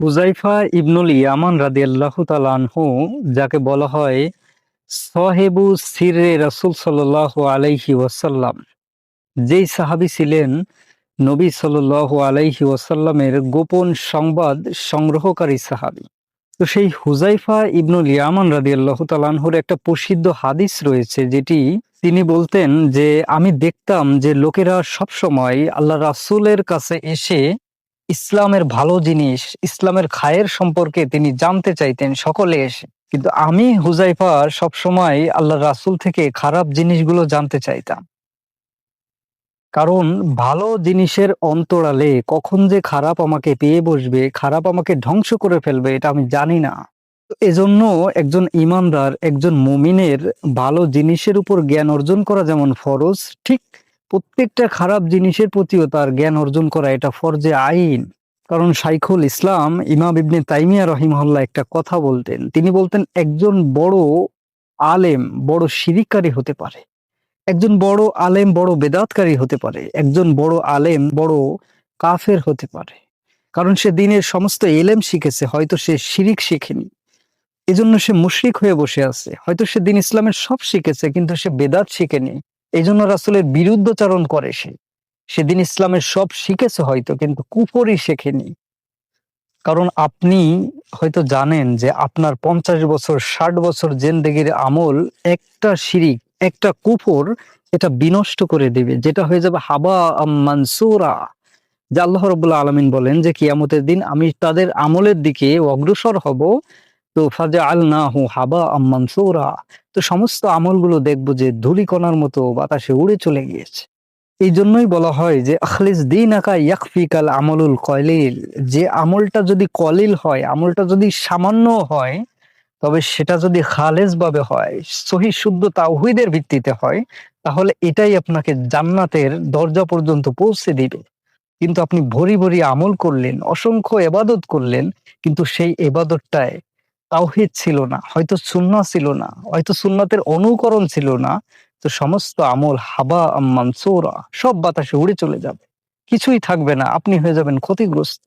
হুযায়ফা ইবনুল ইয়ামান রাদিয়াল্লাহু তাআলা আনহু, যাকে বলা হয় সাহেবু সিররে রাসূল সাল্লাল্লাহু আলাইহি ওয়াসাল্লাম, যেই সাহাবী ছিলেন নবী সাল্লাল্লাহু আলাইহি ওয়াসাল্লামের গোপন সংবাদ সংগ্রহকারী সাহাবী। তো সেই হুযায়ফা ইবনুল ইয়ামান রাদিয়াল্লাহু তাআলা আনহুর একটা প্রসিদ্ধ হাদিস রয়েছে, যেটি তিনি বলতেন যে আমি দেখতাম যে লোকেরা সবসময় আল্লাহ রাসূলের কাছে এসে ইসলামের ভালো জিনিস, ইসলামের খায়ের সম্পর্কে তিনি জানতে চাইতেন সকলে এসে। কিন্তু আমি হুযায়ফা সবসময় আল্লাহ রাসূল থেকে খারাপ জিনিসগুলো জানতে চাইতাম। কারণ ভালো জিনিসের অন্তরালে কখন যে খারাপ আমাকে পেয়ে বসবে, খারাপ আমাকে ধ্বংস করে ফেলবে, এটা আমি জানি না। তো এজন্য একজন ঈমানদার, একজন মুমিনের ভালো জিনিসের উপর জ্ঞান অর্জন করা যেমন ফরজ, ঠিক প্রত্যেকটা খারাপ জিনিসের প্রতিও তার জ্ঞান অর্জন করা এটা ফরজে আইন। কারণ শাইখুল ইসলাম ইমাম ইবনে তাইমিয়া রাহিমাহুল্লাহ একটা কথা বলতেন। তিনি বলতেন, একজন বড় আলেম বড় শিরিককারী হতে পারে, একজন বড় আলেম বড় বেদাতকারী হতে পারে, একজন বড় আলেম বড় কাফের হতে পারে। কারণ সে দ্বীনের সমস্ত ইলম শিখেছে, হয়তো সে শিরিক শিখেনি, এজন্য সে মুশরিক হয়ে বসে আছে। হয়তো সে দ্বীন ইসলামের সব শিখেছে কিন্তু সে বেদাত শিখেনি, এজন্য রাসূলের বিরুদ্ধাচরণ করে। সে দ্বীন ইসলামের সব শিখেছে হয়তো, কিন্তু কুফরই শেখেনি। কারণ আপনি হয়তো জানেন যে আপনার 50 বছর 60 বছর জিন্দেগির আমল একটা শিরিক, একটা কুফর, এটা বিনষ্ট করে দিবে, যেটা হয়ে যাবে হাবা মানসুরা। যে আল্লাহ রাব্বুল আলামিন বলেন যে কিয়ামতের দিন আমি তাদের আমলের দিকে অগ্রসর হব, তো ফাজআলনাহু হাবা মানসুরা, তো সমস্ত আমলগুলো দেখবো যে ধূলিকণার মতো বাতাসে উড়ে চলে গিয়েছে। এই জন্যই বলা হয় যে আখলিস দীনাকা ইয়াকফিকাল আমলুল কলিল, যে আমলটা যদি কলিল হয়, আমলটা যদি সামান্য হয়, তবে সেটা যদি খালেস ভাবে হয়, সহি শুদ্ধ তাওহীদের ভিত্তিতে হয়, তাহলে এটাই আপনাকে জান্নাতের দরজা পর্যন্ত পৌঁছে দিবে। কিন্তু আপনি ভরি ভরি আমল করলেন, অসংখ্য ইবাদত করলেন, কিন্তু সেই ইবাদতটায় তাওহীদ ছিল না, হয়তো সুন্নাহ ছিল না, হয়তো সুন্নাতের অনুকরণ ছিল না, তো সমস্ত আমল হাবা মানসুরা, সব বাতাসে উড়ে চলে যাবে, কিছুই থাকবে না, আপনি হয়ে যাবেন ক্ষতিগ্রস্ত।